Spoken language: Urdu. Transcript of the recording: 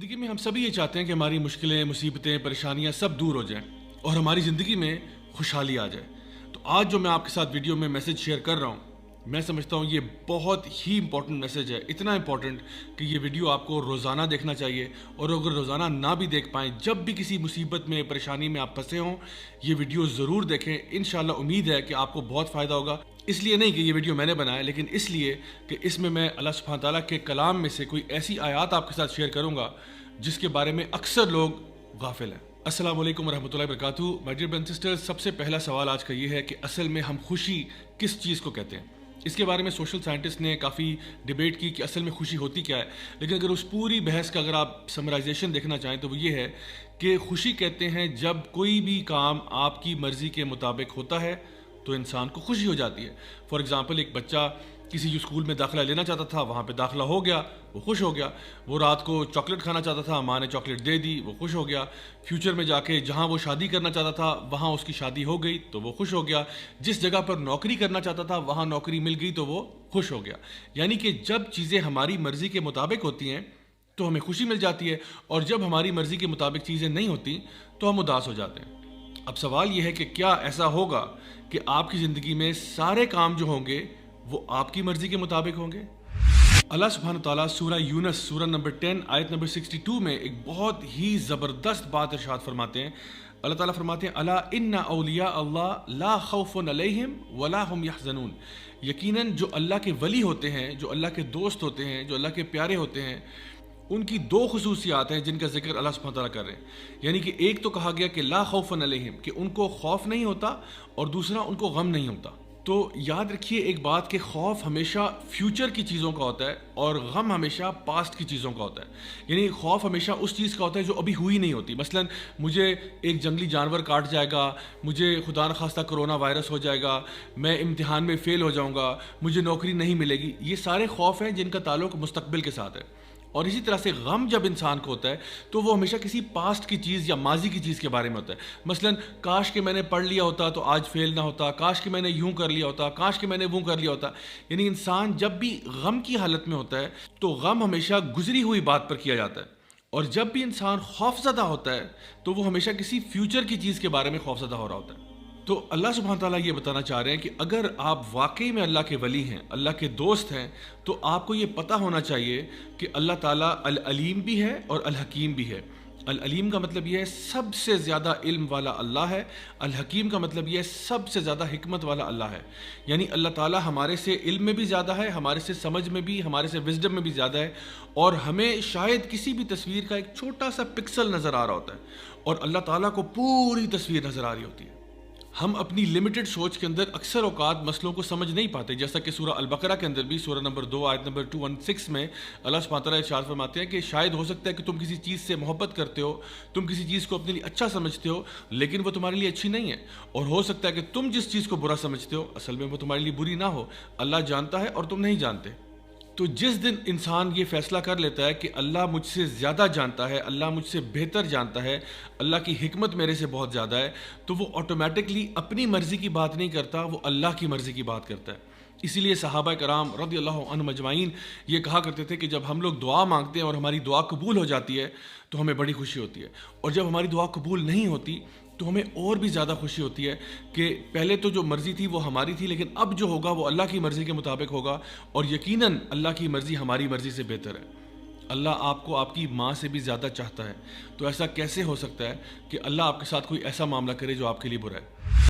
زندگی میں ہم سبھی یہ چاہتے ہیں کہ ہماری مشکلیں، مصیبتیں، پریشانیاں سب دور ہو جائیں اور ہماری زندگی میں خوشحالی آ جائے۔ تو آج جو میں آپ کے ساتھ ویڈیو میں میسج شیئر کر رہا ہوں، میں سمجھتا ہوں یہ بہت ہی امپورٹنٹ میسج ہے، اتنا امپورٹنٹ کہ یہ ویڈیو آپ کو روزانہ دیکھنا چاہیے، اور اگر روزانہ نہ بھی دیکھ پائیں، جب بھی کسی مصیبت میں، پریشانی میں آپ پھنسے ہوں، یہ ویڈیو ضرور دیکھیں۔ انشاءاللہ امید ہے کہ آپ کو بہت فائدہ ہوگا۔ اس لیے نہیں کہ یہ ویڈیو میں نے بنایا، لیکن اس لیے کہ اس میں اللہ سبحانہ تعالیٰ کے کلام میں سے کوئی ایسی آیات آپ کے ساتھ شیئر کروں گا جس کے بارے میں اکثر لوگ غافل ہیں۔ السلام علیکم ورحمۃ اللہ وبرکاتہ۔ My dear brothers and sisters, سب سے پہلا سوال آج کا یہ ہے کہ اصل میں ہم خوشی کس چیز کو کہتے ہیں؟ اس کے بارے میں سوشل سائنٹسٹ نے کافی ڈیبیٹ کی کہ اصل میں خوشی ہوتی کیا ہے، لیکن اگر اس پوری بحث کا اگر آپ سمرائزیشن دیکھنا چاہیں تو وہ یہ ہے کہ خوشی کہتے ہیں جب کوئی بھی کام آپ کی مرضی کے مطابق ہوتا ہے تو انسان کو خوشی ہو جاتی ہے۔ فار ایگزامپل، ایک بچہ کسی اسکول میں داخلہ لینا چاہتا تھا، وہاں پہ داخلہ ہو گیا، وہ خوش ہو گیا۔ وہ رات کو چاکلیٹ کھانا چاہتا تھا، ماں نے چاکلیٹ دے دی، وہ خوش ہو گیا۔ فیوچر میں جا کے جہاں وہ شادی کرنا چاہتا تھا وہاں اس کی شادی ہو گئی تو وہ خوش ہو گیا۔ جس جگہ پر نوکری کرنا چاہتا تھا وہاں نوکری مل گئی تو وہ خوش ہو گیا۔ یعنی کہ جب چیزیں ہماری مرضی کے مطابق ہوتی ہیں تو ہمیں خوشی مل جاتی ہے، اور جب ہماری مرضی کے مطابق چیزیں نہیں ہوتی تو ہم اداس ہو جاتے ہیں۔ اب سوال یہ ہے کہ کیا ایسا ہوگا کہ آپ کی زندگی میں سارے کام جو ہوں گے وہ آپ کی مرضی کے مطابق ہوں گے؟ اللہ سبحانہ تعالیٰ سورہ یونس سورہ نمبر 10 آیت نمبر 62 میں ایک بہت ہی زبردست بات ارشاد فرماتے ہیں۔ اللہ تعالیٰ فرماتے ہیں الا ان اولیاء اللہ لا خوف علیہم ولا هم يحزنون۔ یقیناً جو اللہ کے ولی ہوتے ہیں، جو اللہ کے دوست ہوتے ہیں، جو اللہ کے پیارے ہوتے ہیں، ان کی دو خصوصیات ہیں جن کا ذکر اللہ سبحانہ تعالیٰ کر رہے ہیں۔ یعنی کہ ایک تو کہا گیا کہ لا خوف علیہم، کہ ان کو خوف نہیں ہوتا، اور دوسرا ان کو غم نہیں ہوتا۔ تو یاد رکھیے ایک بات کہ خوف ہمیشہ فیوچر کی چیزوں کا ہوتا ہے اور غم ہمیشہ پاسٹ کی چیزوں کا ہوتا ہے۔ یعنی خوف ہمیشہ اس چیز کا ہوتا ہے جو ابھی ہوئی نہیں ہوتی۔ مثلا مجھے ایک جنگلی جانور کاٹ جائے گا، مجھے خدا نخواستہ کرونا وائرس ہو جائے گا، میں امتحان میں فیل ہو جاؤں گا، مجھے نوکری نہیں ملے گی۔ یہ سارے خوف ہیں جن کا تعلق مستقبل کے ساتھ ہے۔ اور اسی طرح سے غم جب انسان کو ہوتا ہے تو وہ ہمیشہ کسی پاسٹ کی چیز یا ماضی کی چیز کے بارے میں ہوتا ہے۔ مثلا کاش کہ میں نے پڑھ لیا ہوتا تو آج فیل نہ ہوتا، کاش کہ میں نے یوں کر لیا ہوتا، کاش کہ میں نے وہ کر لیا ہوتا۔ یعنی انسان جب بھی غم کی حالت میں ہوتا ہے تو غم ہمیشہ گزری ہوئی بات پر کیا جاتا ہے، اور جب بھی انسان خوف زدہ ہوتا ہے تو وہ ہمیشہ کسی فیوچر کی چیز کے بارے میں خوف زدہ ہو رہا ہوتا ہے۔ تو اللہ سبحانہ تعالیٰ یہ بتانا چاہ رہے ہیں کہ اگر آپ واقعی میں اللہ کے ولی ہیں، اللہ کے دوست ہیں، تو آپ کو یہ پتہ ہونا چاہیے کہ اللہ تعالیٰ العلیم بھی ہے اور الحکیم بھی ہے۔ العلیم کا مطلب یہ ہے سب سے زیادہ علم والا اللہ ہے، الحکیم کا مطلب یہ ہے سب سے زیادہ حکمت والا اللہ ہے۔ یعنی اللہ تعالیٰ ہمارے سے علم میں بھی زیادہ ہے، ہمارے سے سمجھ میں بھی، ہمارے سے وزڈم میں بھی زیادہ ہے، اور ہمیں شاید کسی بھی تصویر کا ایک چھوٹا سا پکسل نظر آ رہا ہوتا ہے، اور اللہ تعالیٰ کو پوری تصویر نظر آ رہی ہوتی ہے۔ ہم اپنی لمیٹڈ سوچ کے اندر اکثر اوقات مسئلوں کو سمجھ نہیں پاتے، جیسا کہ سورہ البقرہ کے اندر بھی سورہ نمبر 2 آیت نمبر 216 میں اللہ سبحانہ تعالیٰ ارشاد فرماتے ہیں کہ شاید ہو سکتا ہے کہ تم کسی چیز سے محبت کرتے ہو، تم کسی چیز کو اپنے لیے اچھا سمجھتے ہو، لیکن وہ تمہارے لیے اچھی نہیں ہے، اور ہو سکتا ہے کہ تم جس چیز کو برا سمجھتے ہو اصل میں وہ تمہارے لیے بری نہ ہو۔ اللہ جانتا ہے اور تم نہیں جانتے۔ تو جس دن انسان یہ فیصلہ کر لیتا ہے کہ اللہ مجھ سے زیادہ جانتا ہے، اللہ مجھ سے بہتر جانتا ہے، اللہ کی حکمت میرے سے بہت زیادہ ہے، تو وہ آٹومیٹکلی اپنی مرضی کی بات نہیں کرتا، وہ اللہ کی مرضی کی بات کرتا ہے۔ اسی لیے صحابہ کرام رضی اللہ عنہم اجمعین یہ کہا کرتے تھے کہ جب ہم لوگ دعا مانگتے ہیں اور ہماری دعا قبول ہو جاتی ہے تو ہمیں بڑی خوشی ہوتی ہے، اور جب ہماری دعا قبول نہیں ہوتی تو ہمیں اور بھی زیادہ خوشی ہوتی ہے کہ پہلے تو جو مرضی تھی وہ ہماری تھی، لیکن اب جو ہوگا وہ اللہ کی مرضی کے مطابق ہوگا، اور یقیناً اللہ کی مرضی ہماری مرضی سے بہتر ہے۔ اللہ آپ کو آپ کی ماں سے بھی زیادہ چاہتا ہے، تو ایسا کیسے ہو سکتا ہے کہ اللہ آپ کے ساتھ کوئی ایسا معاملہ کرے جو آپ کے لیے برا ہے؟